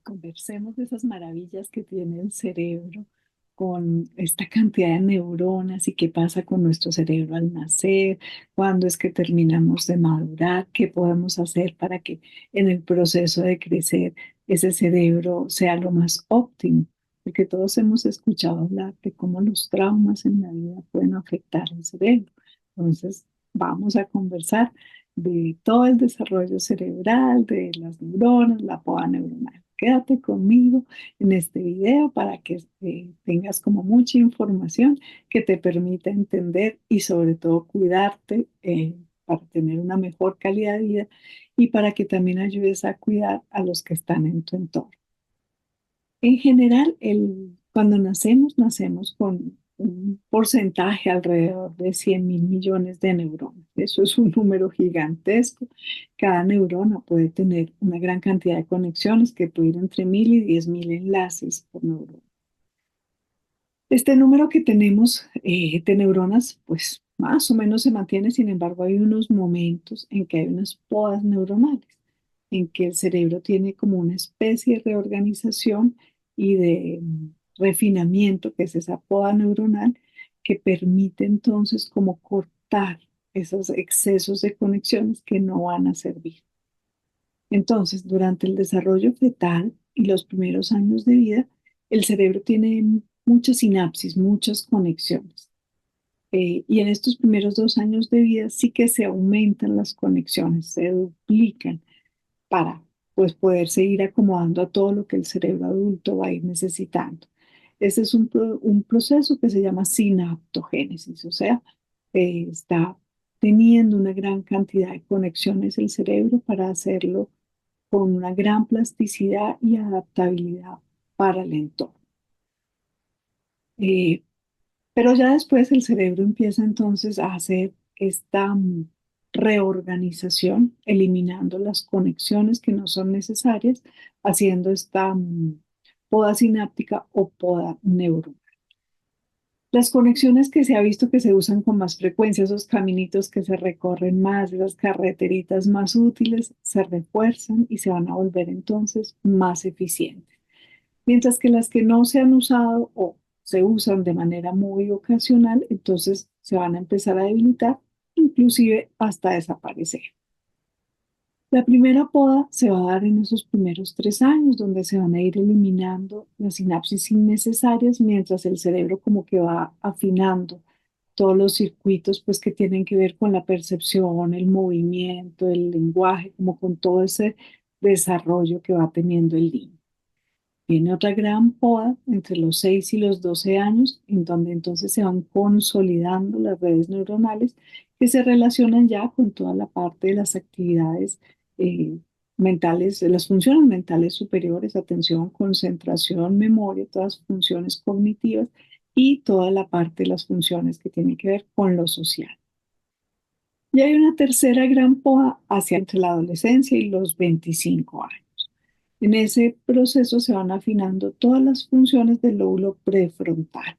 Conversemos de esas maravillas que tiene el cerebro con esta cantidad de neuronas y qué pasa con nuestro cerebro al nacer, cuándo es que terminamos de madurar, qué podemos hacer para que en el proceso de crecer ese cerebro sea lo más óptimo, porque todos hemos escuchado hablar de cómo los traumas en la vida pueden afectar el cerebro. Entonces, vamos a conversar de todo el desarrollo cerebral, de las neuronas, la poda neuronal. Quédate conmigo en este video para que tengas como mucha información que te permita entender y sobre todo cuidarte para tener una mejor calidad de vida y para que también ayudes a cuidar a los que están en tu entorno. En general, cuando nacemos con un porcentaje alrededor de 100.000 millones de neuronas. Eso es un número gigantesco. Cada neurona puede tener una gran cantidad de conexiones que puede ir entre 1.000 y 10.000 enlaces por neurona. Este número que tenemos de neuronas, pues más o menos se mantiene. Sin embargo, hay unos momentos en que hay unas podas neuronales, en que el cerebro tiene como una especie de reorganización y de refinamiento, que es esa poda neuronal, que permite entonces como cortar esos excesos de conexiones que no van a servir. Entonces, durante el desarrollo fetal y los primeros años de vida, el cerebro tiene muchas sinapsis, muchas conexiones. Y en estos primeros 2 años de vida sí que se aumentan las conexiones, se duplican para pues, poder seguir acomodando a todo lo que el cerebro adulto va a ir necesitando. Ese es un proceso que se llama sinaptogénesis, o sea, está teniendo una gran cantidad de conexiones el cerebro para hacerlo con una gran plasticidad y adaptabilidad para el entorno. Eh, pero ya después el cerebro empieza entonces a hacer esta reorganización, eliminando las conexiones que no son necesarias, haciendo esta poda sináptica o poda neuronal. Las conexiones que se ha visto que se usan con más frecuencia, esos caminitos que se recorren más, esas carreteritas más útiles, se refuerzan y se van a volver entonces más eficientes. Mientras que las que no se han usado o se usan de manera muy ocasional, entonces se van a empezar a debilitar, inclusive hasta desaparecer. La primera poda se va a dar en esos primeros 3 años, donde se van a ir eliminando las sinapsis innecesarias mientras el cerebro como que va afinando todos los circuitos pues que tienen que ver con la percepción, el movimiento, el lenguaje, como con todo ese desarrollo que va teniendo el niño. Viene otra gran poda entre los 6 y los 12 años, en donde entonces se van consolidando las redes neuronales que se relacionan ya con toda la parte de las actividades eh, mentales, de las funciones mentales superiores, atención, concentración, memoria, todas las funciones cognitivas y toda la parte de las funciones que tienen que ver con lo social. Y hay una tercera gran poda hacia entre la adolescencia y los 25 años. En ese proceso se van afinando todas las funciones del lóbulo prefrontal,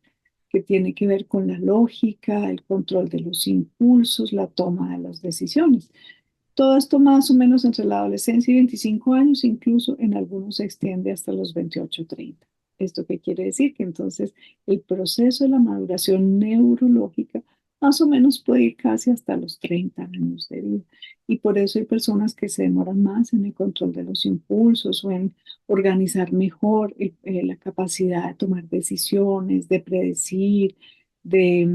que tiene que ver con la lógica, el control de los impulsos, la toma de las decisiones. Todo esto más o menos entre la adolescencia y 25 años, incluso en algunos se extiende hasta los 28 o 30. ¿Esto qué quiere decir? Que entonces el proceso de la maduración neurológica más o menos puede ir casi hasta los 30 años de vida. Y por eso hay personas que se demoran más en el control de los impulsos o en organizar mejor la capacidad de tomar decisiones, de predecir, de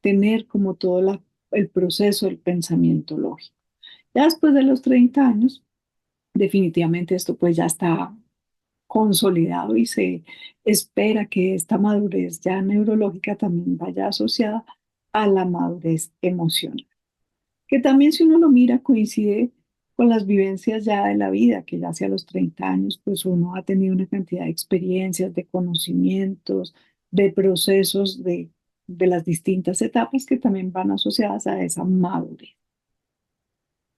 tener como todo el proceso del pensamiento lógico. Ya después de los 30 años, definitivamente esto pues ya está consolidado y se espera que esta madurez ya neurológica también vaya asociada a la madurez emocional, que también si uno lo mira coincide con las vivencias ya de la vida, que ya hacia los 30 años pues uno ha tenido una cantidad de experiencias, de conocimientos, de procesos de las distintas etapas que también van asociadas a esa madurez.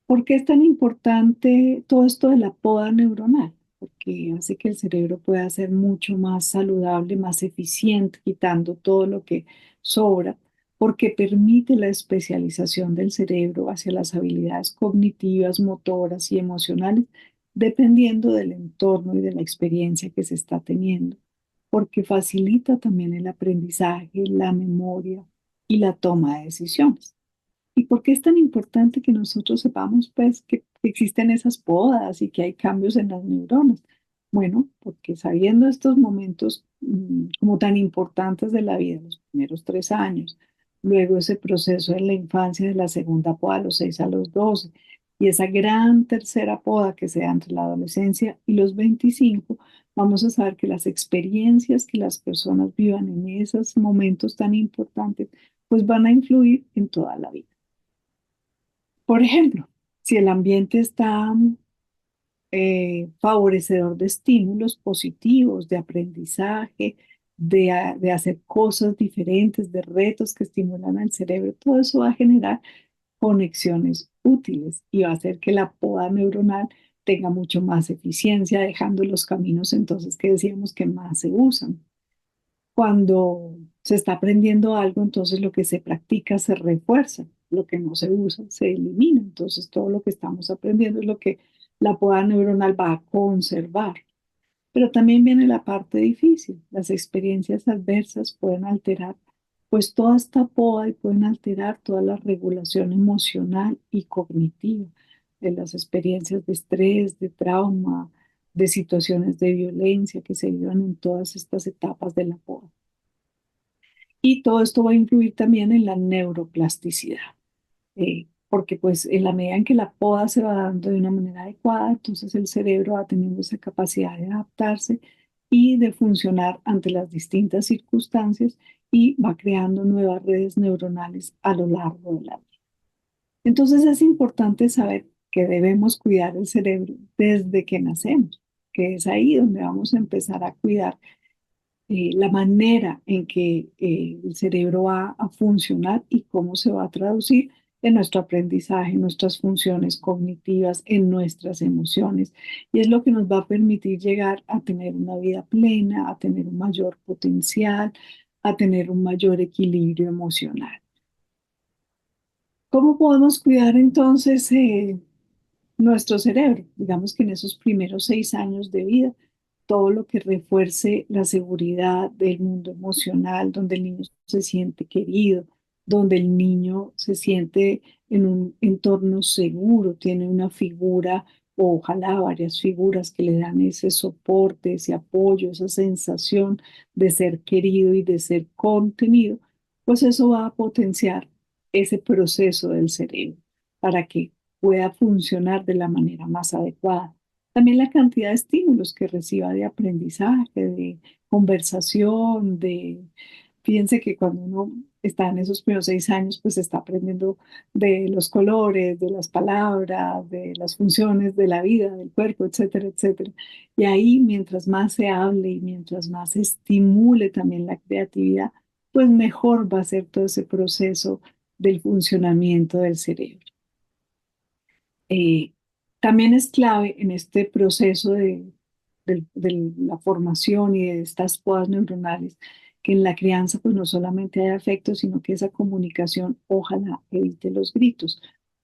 ¿Por qué es tan importante todo esto de la poda neuronal? Porque hace que el cerebro pueda ser mucho más saludable, más eficiente, quitando todo lo que sobra, porque permite la especialización del cerebro hacia las habilidades cognitivas, motoras y emocionales dependiendo del entorno y de la experiencia que se está teniendo, porque facilita también el aprendizaje, la memoria y la toma de decisiones. ¿Y por qué es tan importante que nosotros sepamos, pues, que existen esas podas y que hay cambios en las neuronas? Bueno, porque sabiendo estos momentos como tan importantes de la vida, los primeros 3 años, luego ese proceso en la infancia de la segunda poda a los 6 a los 12, y esa gran tercera poda que se da entre la adolescencia y los 25, vamos a saber que las experiencias que las personas vivan en esos momentos tan importantes, pues van a influir en toda la vida. Por ejemplo, si el ambiente está favorecedor de estímulos positivos, de aprendizaje, de hacer cosas diferentes, de retos que estimulan al cerebro, todo eso va a generar conexiones útiles y va a hacer que la poda neuronal tenga mucho más eficiencia, dejando los caminos entonces que decíamos que más se usan. Cuando se está aprendiendo algo, entonces lo que se practica se refuerza, lo que no se usa se elimina. Entonces todo lo que estamos aprendiendo es lo que la poda neuronal va a conservar. Pero también viene la parte difícil. Las experiencias adversas pueden alterar pues toda esta poda y pueden alterar toda la regulación emocional y cognitiva de las experiencias de estrés, de trauma, de situaciones de violencia que se viven en todas estas etapas de la poda. Y todo esto va a influir también en la neuroplasticidad, porque pues en la medida en que la poda se va dando de una manera adecuada, entonces el cerebro va teniendo esa capacidad de adaptarse y de funcionar ante las distintas circunstancias y va creando nuevas redes neuronales a lo largo de la vida. Entonces es importante saber que debemos cuidar el cerebro desde que nacemos, que es ahí donde vamos a empezar a cuidar la manera en que el cerebro va a funcionar y cómo se va a traducir en nuestro aprendizaje, en nuestras funciones cognitivas, en nuestras emociones. Y es lo que nos va a permitir llegar a tener una vida plena, a tener un mayor potencial, a tener un mayor equilibrio emocional. ¿Cómo podemos cuidar entonces nuestro cerebro? Digamos que en esos primeros 6 años de vida, todo lo que refuerce la seguridad del mundo emocional, donde el niño se siente querido, donde el niño se siente en un entorno seguro, tiene una figura o ojalá varias figuras que le dan ese soporte, ese apoyo, esa sensación de ser querido y de ser contenido, pues eso va a potenciar ese proceso del cerebro para que pueda funcionar de la manera más adecuada. También la cantidad de estímulos que reciba de aprendizaje, de conversación, fíjense que cuando uno está en esos primeros 6 años, pues está aprendiendo de los colores, de las palabras, de las funciones de la vida, del cuerpo, etcétera, etcétera. Y ahí, mientras más se hable y mientras más se estimule también la creatividad, pues mejor va a ser todo ese proceso del funcionamiento del cerebro. Eh, También es clave en este proceso de la formación y de estas podas neuronales que en la crianza pues no solamente hay afecto, sino que esa comunicación ojalá evite los gritos,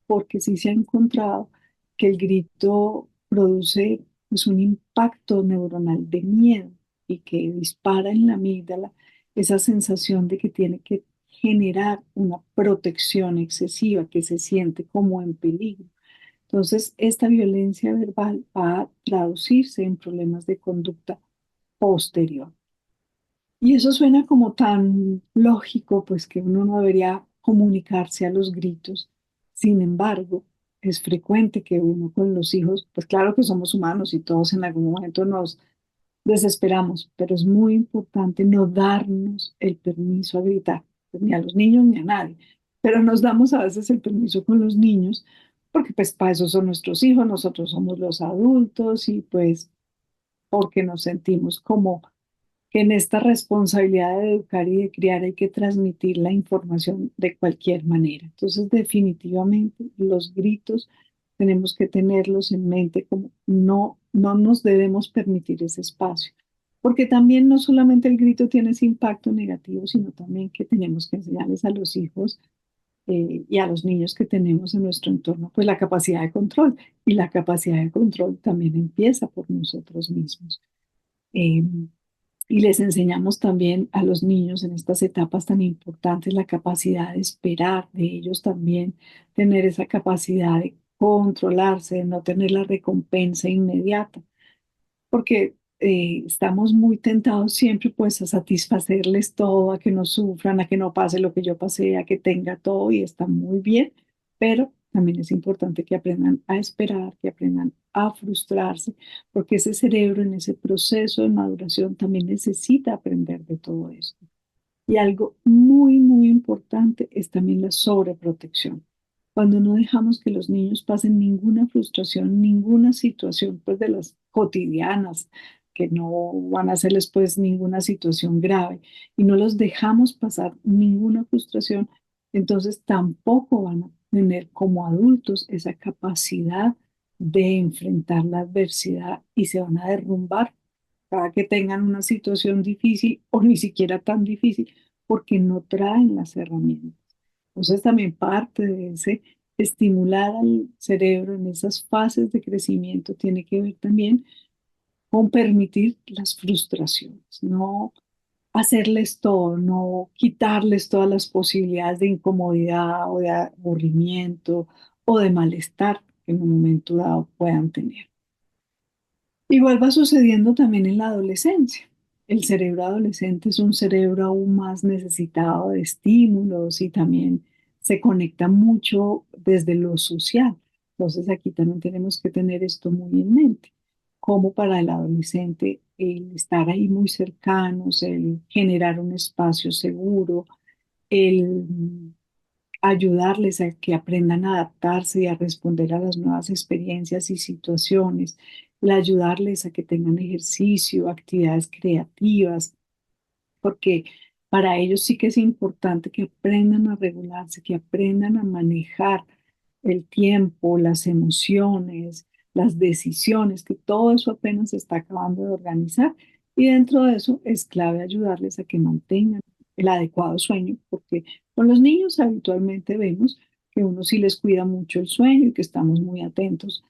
porque sí se ha encontrado que el grito produce pues un impacto neuronal de miedo y que dispara en la amígdala esa sensación de que tiene que generar una protección excesiva, que se siente como en peligro. Entonces, esta violencia verbal va a traducirse en problemas de conducta posterior. Y eso suena como tan lógico, pues que uno no debería comunicarse a los gritos. Sin embargo, es frecuente que uno con los hijos, pues claro que somos humanos y todos en algún momento nos desesperamos, pero es muy importante no darnos el permiso a gritar, pues, ni a los niños ni a nadie, pero nos damos a veces el permiso con los niños, porque pues para eso son nuestros hijos, nosotros somos los adultos y pues porque nos sentimos como que en esta responsabilidad de educar y de criar hay que transmitir la información de cualquier manera. Entonces, definitivamente, los gritos tenemos que tenerlos en mente como no nos debemos permitir ese espacio. Porque también no solamente el grito tiene ese impacto negativo, sino también que tenemos que enseñarles a los hijos y a los niños que tenemos en nuestro entorno, pues la capacidad de control. Y la capacidad de control también empieza por nosotros mismos. Eh, y les enseñamos también a los niños en estas etapas tan importantes la capacidad de esperar de ellos también, tener esa capacidad de controlarse, de no tener la recompensa inmediata, porque estamos muy tentados siempre pues a satisfacerles todo, a que no sufran, a que no pase lo que yo pasé, a que tenga todo y está muy bien, pero también es importante que aprendan a esperar, que aprendan a frustrarse, porque ese cerebro en ese proceso de maduración también necesita aprender de todo esto. Y algo muy, muy importante es también la sobreprotección. Cuando no dejamos que los niños pasen ninguna frustración, ninguna situación, pues de las cotidianas, que no van a hacerles pues ninguna situación grave, y no los dejamos pasar ninguna frustración, entonces tampoco van a tener como adultos esa capacidad de enfrentar la adversidad y se van a derrumbar cada que tengan una situación difícil o ni siquiera tan difícil, porque no traen las herramientas. Entonces también parte de ese estimular al cerebro en esas fases de crecimiento tiene que ver también con permitir las frustraciones, no hacerles todo, no quitarles todas las posibilidades de incomodidad o de aburrimiento o de malestar que en un momento dado puedan tener. Igual va sucediendo también en la adolescencia. El cerebro adolescente es un cerebro aún más necesitado de estímulos y también se conecta mucho desde lo social. Entonces aquí también tenemos que tener esto muy en mente, como para el adolescente el estar ahí muy cercanos, el generar un espacio seguro, el ayudarles a que aprendan a adaptarse y a responder a las nuevas experiencias y situaciones, el ayudarles a que tengan ejercicio, actividades creativas, porque para ellos sí que es importante que aprendan a regularse, que aprendan a manejar el tiempo, las emociones, las decisiones, que todo eso apenas se está acabando de organizar. Y dentro de eso es clave ayudarles a que mantengan el adecuado sueño, porque con los niños habitualmente vemos que uno sí les cuida mucho el sueño y que estamos muy atentos,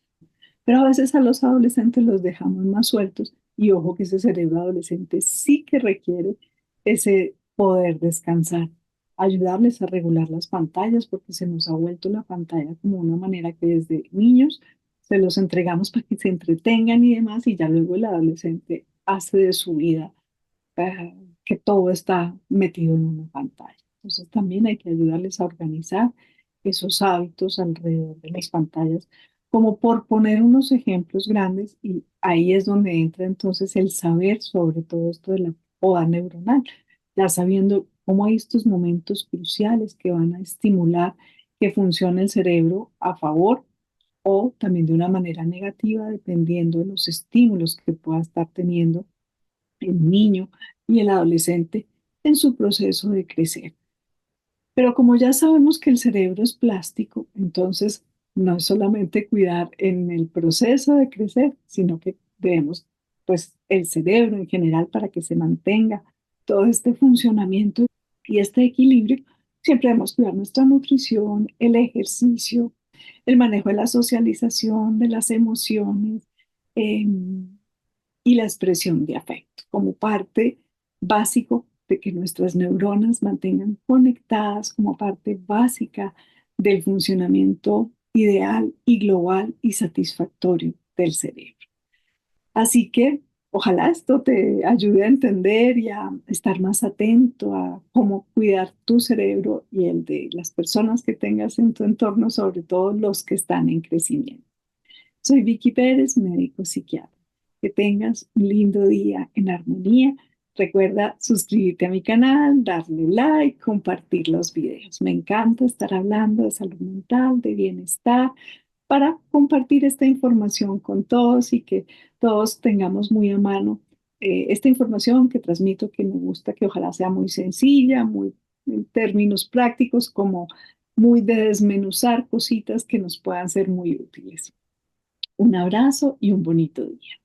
pero a veces a los adolescentes los dejamos más sueltos y ojo que ese cerebro adolescente sí que requiere ese poder descansar, ayudarles a regular las pantallas porque se nos ha vuelto la pantalla como una manera que desde niños se los entregamos para que se entretengan y demás y ya luego el adolescente hace de su vida que todo está metido en una pantalla. Entonces también hay que ayudarles a organizar esos hábitos alrededor de las pantallas, como por poner unos ejemplos grandes, y ahí es donde entra entonces el saber sobre todo esto de la poda neuronal, ya sabiendo cómo hay estos momentos cruciales que van a estimular que funcione el cerebro a favor o también de una manera negativa, dependiendo de los estímulos que pueda estar teniendo el niño y el adolescente en su proceso de crecer. Pero como ya sabemos que el cerebro es plástico, entonces no es solamente cuidar en el proceso de crecer, sino que debemos, pues, el cerebro en general para que se mantenga todo este funcionamiento y este equilibrio. Siempre debemos cuidar nuestra nutrición, el ejercicio, el manejo de la socialización, de las emociones, eh, y la expresión de afecto como parte básico de que nuestras neuronas mantengan conectadas como parte básica del funcionamiento ideal y global y satisfactorio del cerebro. Así que ojalá esto te ayude a entender y a estar más atento a cómo cuidar tu cerebro y el de las personas que tengas en tu entorno, sobre todo los que están en crecimiento. Soy Vicky Pérez, médico psiquiatra. Que tengas un lindo día en armonía. Recuerda suscribirte a mi canal, darle like, compartir los videos. Me encanta estar hablando de salud mental, de bienestar, para compartir esta información con todos y que todos tengamos muy a mano esta información que transmito, que me gusta, que ojalá sea muy sencilla, muy en términos prácticos, como muy de desmenuzar cositas que nos puedan ser muy útiles. Un abrazo y un bonito día.